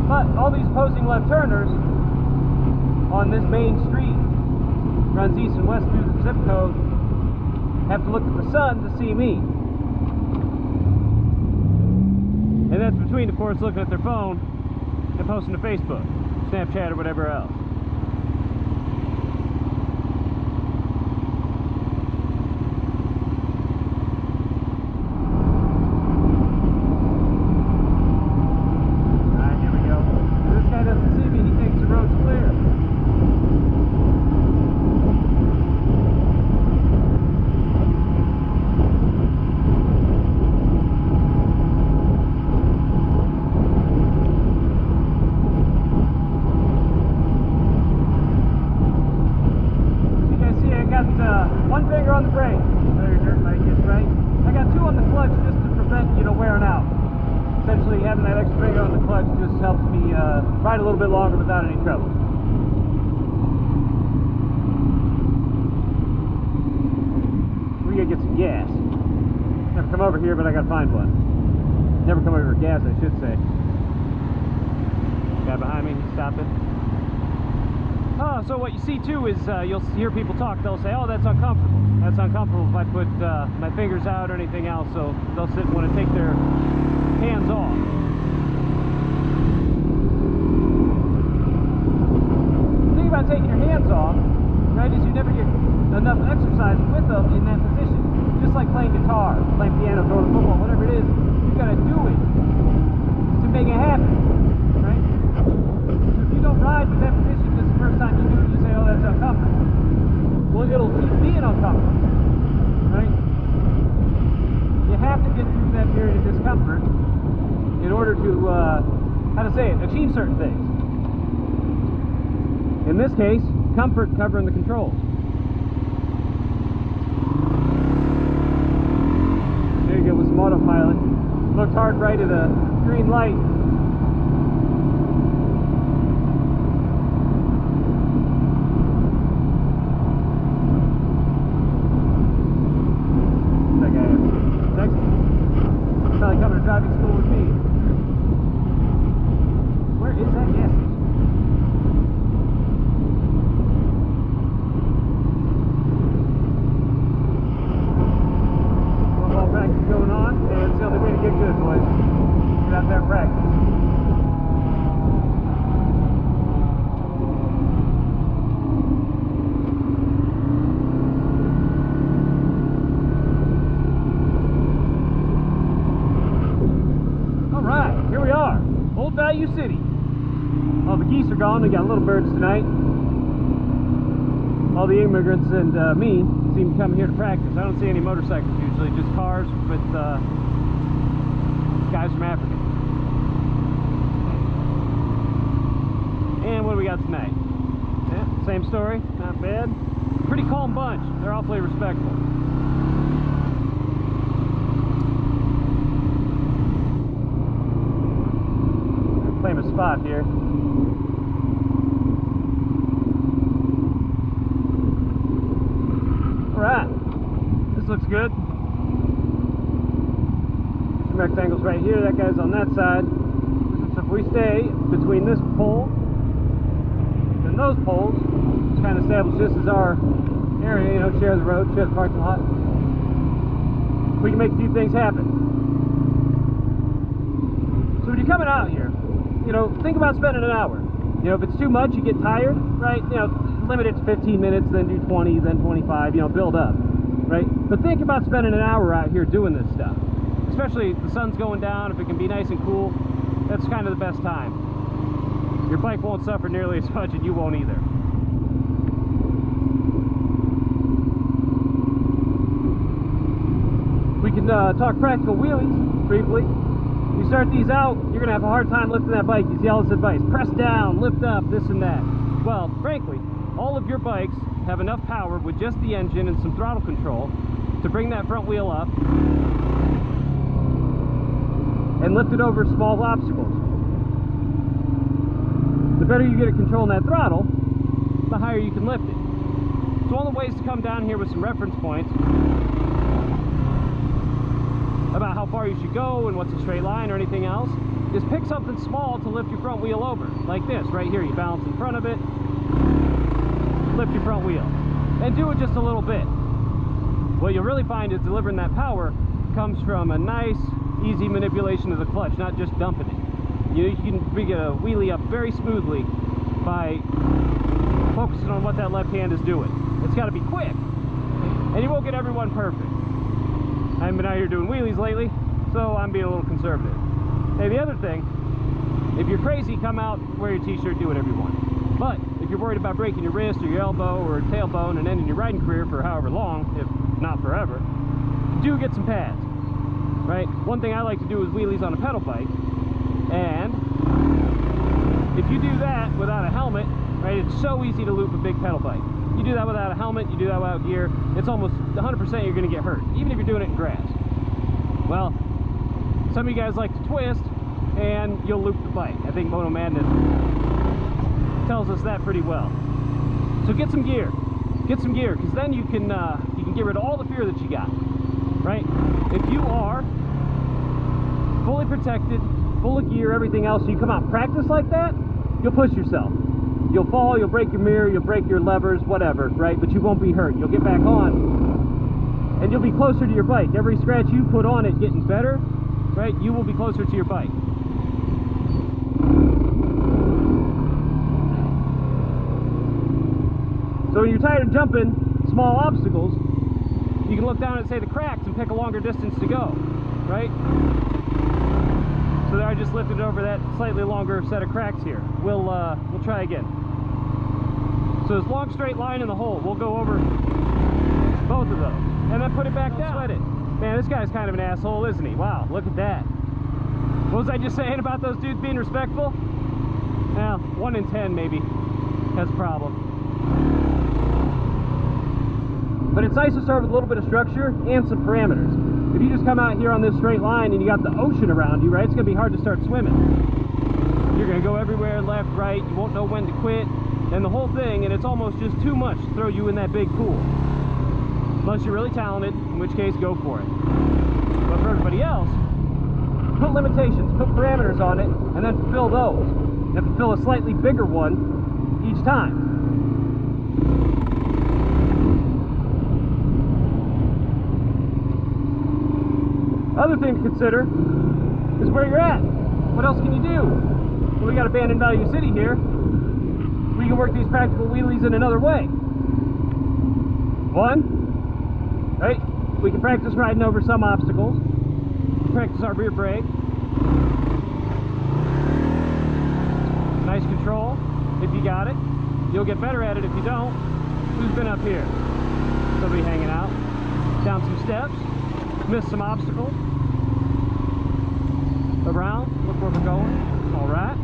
But all these opposing left turners on this main street, runs east and west through the zip code, have to look at the sun to see me. And that's between, of course, looking at their phone and posting to Facebook, Snapchat, or whatever else. Alright, here we go. This guy doesn't see me, he thinks the road's clear. One finger on the brake. There, dirt bike is right. I got two on the clutch just to prevent, wearing out. Essentially, having that extra finger on the clutch just helps me ride a little bit longer without any trouble. We gotta get some gas. Never come over here, but I gotta find one. Never come over for gas, I should say. Guy behind me, he's stopping. So what you see too is you'll hear people talk. They'll say, "Oh, that's uncomfortable. That's uncomfortable if I put my fingers out or anything else." So they'll sit and want to take their hands off. The thing about taking your hands off, right, is you never get enough exercise with them in that position. Just like playing guitar, playing piano, throwing a football, whatever it is, you gotta do it to make it happen, right? So if you don't ride with that position, first time you do it, you say, "Oh, that's uncomfortable." Well, it'll keep being uncomfortable, right? You have to get through that period of discomfort in order to, achieve certain things. In this case, comfort covering the controls. There you go with some autopilot. Looked hard right at a green light. Coming to driving school with me. Where is that gas station? Football practice going on, and it's the only way to get good, boys. Get out there and practice. Here we are, Old Value City. All the geese are gone. We got little birds tonight. All the immigrants and me seem to come here to practice. I don't see any motorcycles usually, just cars with guys from Africa. And what do we got tonight? Yeah, same story, not bad. Pretty calm bunch. They're awfully respectful. Claim a spot here. Alright, this looks good. Some rectangles right here, that guy's on that side. So if we stay between this pole and those poles, just kind of establish this as our area, share the road, share the parking lot. We can make a few things happen. So when you're coming out here, think about spending an hour. If it's too much, you get tired, right? Limit it to 15 minutes, then do 20, then 25, build up, right? But think about spending an hour out here doing this stuff. Especially if the sun's going down, if it can be nice and cool, that's kind of the best time. Your bike won't suffer nearly as much, and you won't either. We can talk practical wheelies briefly. You start these out, you're going to have a hard time lifting that bike. You see all this advice, press down, lift up, this and that. Well, frankly, all of your bikes have enough power with just the engine and some throttle control to bring that front wheel up and lift it over small obstacles. The better you get at controlling that throttle, the higher you can lift it. So one of the ways to come down here with some reference points about how far you should go and what's a straight line or anything else, is pick something small to lift your front wheel over. Like this, right here. You balance in front of it, lift your front wheel, and do it just a little bit. What you'll really find is delivering that power comes from a nice, easy manipulation of the clutch, not just dumping it. You can get a wheelie up very smoothly by focusing on what that left hand is doing. It's got to be quick, and you won't get everyone perfect. I haven't been out here doing wheelies lately, so I'm being a little conservative. Hey, the other thing, if you're crazy, come out, wear your t-shirt, do whatever you want. But if you're worried about breaking your wrist or your elbow or tailbone and ending your riding career for however long, if not forever, do get some pads, right? One thing I like to do is wheelies on a pedal bike, and if you do that without a helmet, right, it's so easy to loop a big pedal bike. You do that without a helmet, you do that without gear, it's almost 100% you're going to get hurt, even if you're doing it in grass. Well, some of you guys like to twist, and you'll loop the bike. I think Moto Madness tells us that pretty well. So get some gear. Get some gear, because then you can get rid of all the fear that you got, right? If you are fully protected, full of gear, everything else, so you come out and practice like that, you'll push yourself. You'll fall, you'll break your mirror, you'll break your levers, whatever, right? But you won't be hurt. You'll get back on, and you'll be closer to your bike. Every scratch you put on it getting better, right? You will be closer to your bike. So when you're tired of jumping small obstacles, you can look down at, say, the cracks and pick a longer distance to go, right? So there, I just lifted over that slightly longer set of cracks here. We'll try again. So this long straight line in the hole, we'll go over both of those, and then put it back down. Sweat it. Man, this guy's kind of an asshole, isn't he? Wow, look at that. What was I just saying about those dudes being respectful? Well, 1 in 10 maybe has a problem. But it's nice to start with a little bit of structure and some parameters. If you just come out here on this straight line and you got the ocean around you, right, it's going to be hard to start swimming. You're going to go everywhere, left, right, you won't know when to quit, and the whole thing, and it's almost just too much to throw you in that big pool. Unless you're really talented, in which case, go for it. But for everybody else, put limitations, put parameters on it, and then fulfill those. And fulfill a slightly bigger one each time. Other thing to consider is where you're at. What else can you do? Well, we got Abandoned Value City here. We can work these practical wheelies in another way. One, right? We can practice riding over some obstacles. Practice our rear brake. Nice control if you got it. You'll get better at it if you don't. Who's been up here? Somebody hanging out. Down some steps. Missed some obstacles. Around. Look where we're going. All right.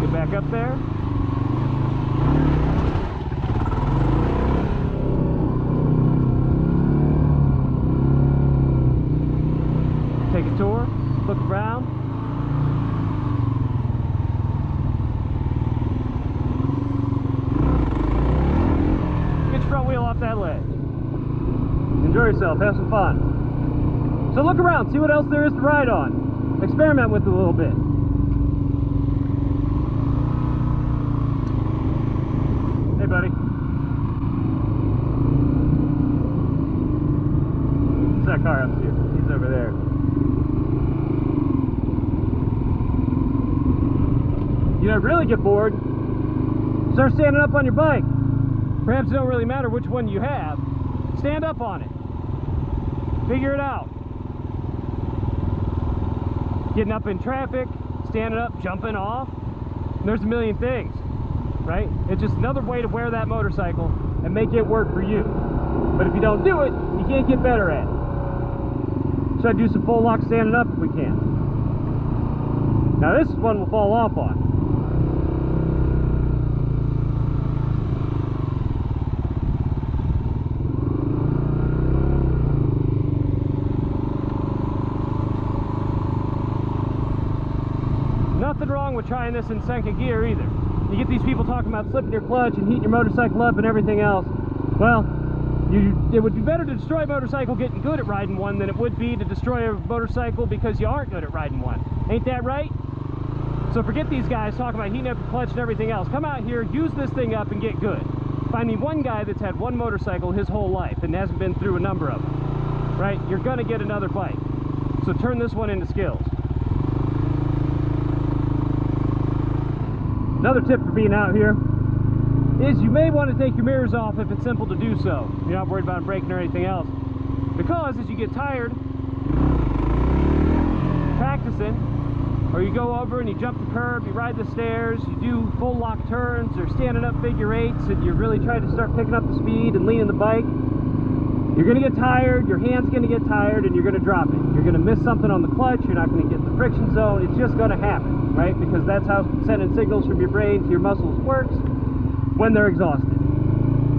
Get back up there. Take a tour. Look around. Off that ledge. Enjoy yourself, have some fun. So look around, see what else there is to ride on. Experiment with it a little bit. Hey buddy. What's that car up to? He's over there. You know, really get bored, start standing up on your bike. Perhaps it don't really matter which one you have. Stand up on it. Figure it out. Getting up in traffic, standing up, jumping off. There's a million things, right? It's just another way to wear that motorcycle and make it work for you. But if you don't do it, you can't get better at it. Should I do some full lock standing up if we can? Now this one will fall off on. Nothing wrong with trying this in second gear either. You get these people talking about slipping your clutch and heating your motorcycle up and everything else. Well, it would be better to destroy a motorcycle getting good at riding one than it would be to destroy a motorcycle because you aren't good at riding one. Ain't that right? So forget these guys talking about heating up your clutch and everything else. Come out here, use this thing up, and get good. Find me one guy that's had one motorcycle his whole life and hasn't been through a number of them. Right? You're gonna get another bike. So turn this one into skills. Another tip for being out here is you may want to take your mirrors off if it's simple to do so. You're not worried about breaking or anything else. Because as you get tired practicing, or you go over and you jump the curb, you ride the stairs, you do full lock turns or standing up figure eights, and you're really trying to start picking up the speed and leaning the bike, you're going to get tired, your hand's going to get tired, and you're going to drop it. You're going to miss something on the clutch, you're not going to get the friction zone, it's just going to happen, right? Because that's how sending signals from your brain to your muscles works when they're exhausted.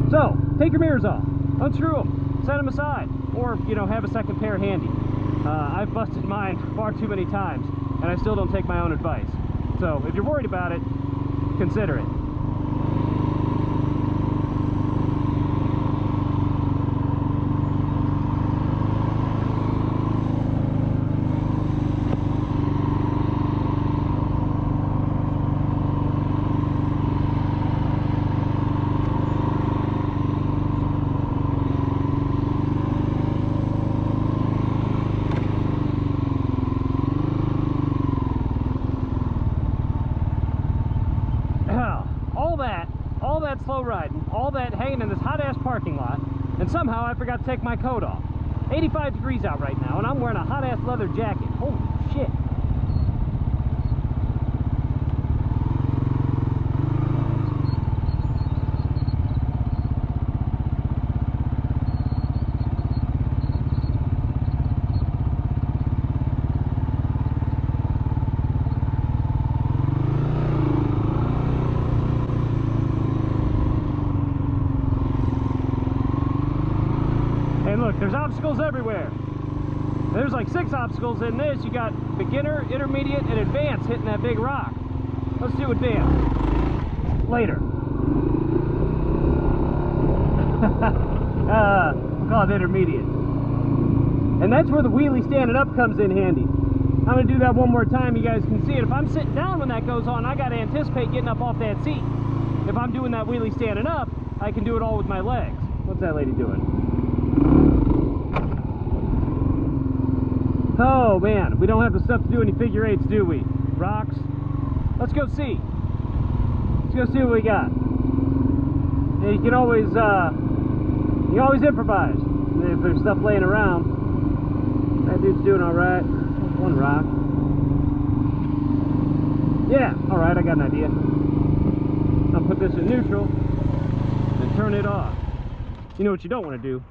So, take your mirrors off, unscrew them, set them aside, or, you know, have a second pair handy. I've busted mine far too many times, and I still don't take my own advice. So, if you're worried about it, consider it. All that slow riding, all that hanging in this hot-ass parking lot, and somehow I forgot to take my coat off. 85 degrees out right now, and I'm wearing a hot-ass leather jacket. Holy shit. And look, there's obstacles everywhere. There's like 6 obstacles in this. You got beginner, intermediate, and advanced hitting that big rock. Let's do advanced later. We'll call it intermediate. And that's where the wheelie standing up comes in handy. I'm going to do that one more time, you guys can see it. If I'm sitting down when that goes on, I got to anticipate getting up off that seat. If I'm doing that wheelie standing up, I can do it all with my legs. What's that lady doing? Oh man, we don't have the stuff to do any figure eights, do we? Rocks. Let's go see. Let's go see what we got. And you can always improvise if there's stuff laying around. That dude's doing all right. One rock. Yeah, all right. I got an idea. I'll put this in neutral and turn it off. You know what you don't want to do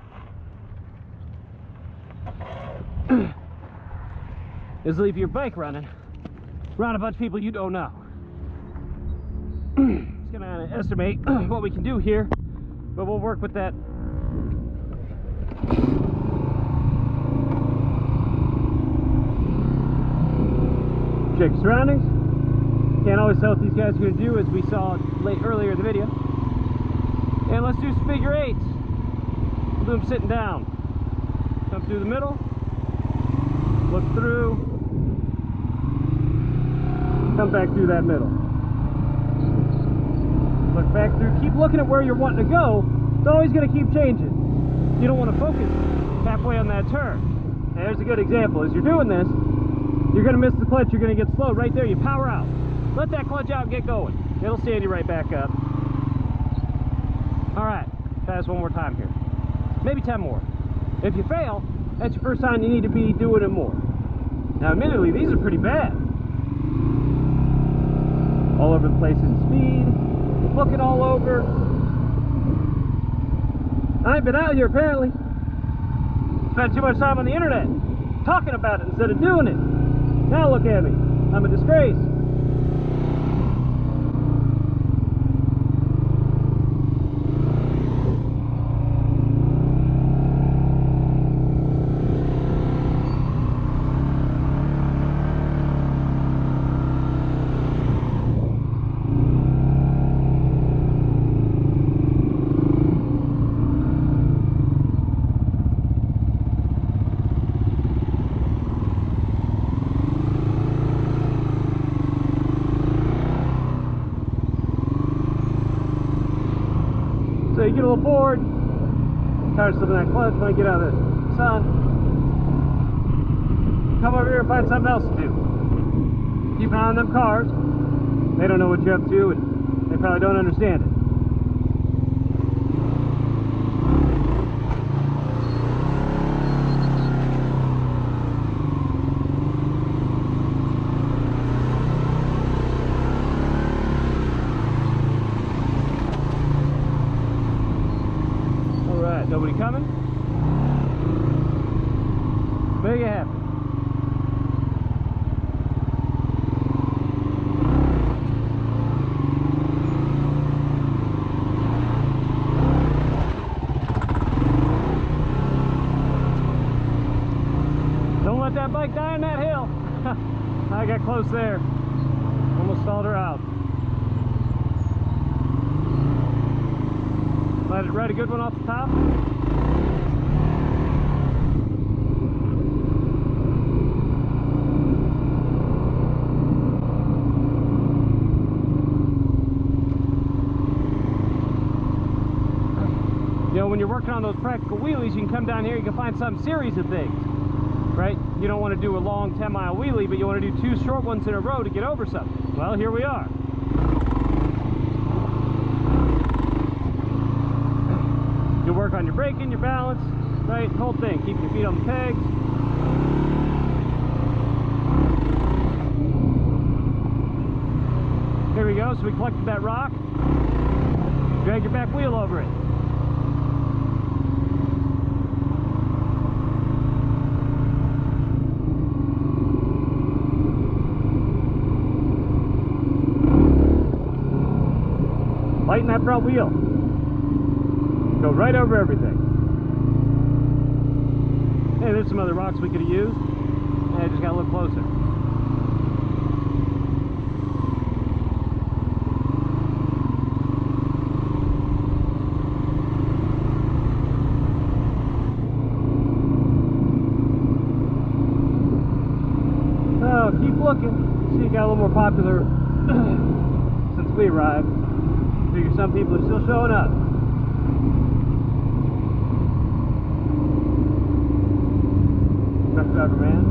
is leave your bike running around a bunch of people you don't know. Just gonna estimate what we can do here, but we'll work with that. Check your surroundings. Can't always tell what these guys are gonna do, as we saw earlier in the video. And let's do some figure eights. We'll do them sitting down. Come through the middle. Look through. Come back through that middle. Look back through. Keep looking at where you're wanting to go. It's always going to keep changing. You don't want to focus halfway on that turn. And there's a good example. As you're doing this, you're going to miss the clutch. You're going to get slow. Right there, you power out. Let that clutch out and get going. It'll stand you right back up. All right. Try this one more time here. Maybe 10 more. If you fail, that's your first sign you need to be doing it more. Now, admittedly, these are pretty bad. All over the place in speed, looking all over. I ain't been out here apparently. Spent too much time on the internet talking about it instead of doing it. Now look at me. I'm a disgrace. you get a little bored, tired of slipping that clutch, want to get out of the sun, come over here and find something else to do. Keep an eye on them cars. They don't know what you're up to, and they probably don't understand it. Nobody coming? Make it happen. Don't let that bike die on that hill. I got close there. Almost stalled her out. Let it ride a good one off the top. You know, when you're working on those practical wheelies, you can come down here, you can find some series of things, right? You don't want to do a long 10-mile wheelie, but you want to do 2 short ones in a row to get over something. Well, here we are. You work on your braking, your balance, right? The whole thing. Keep your feet on the pegs. Here we go. So we collected that rock. Drag your back wheel over it. Lighten that front wheel. Go right over everything. Hey, there's some other rocks we could have used. Yeah, I just got to look closer. Oh, keep looking. See, it got a little more popular since we arrived. Figure some people are still showing up. Truck driver man.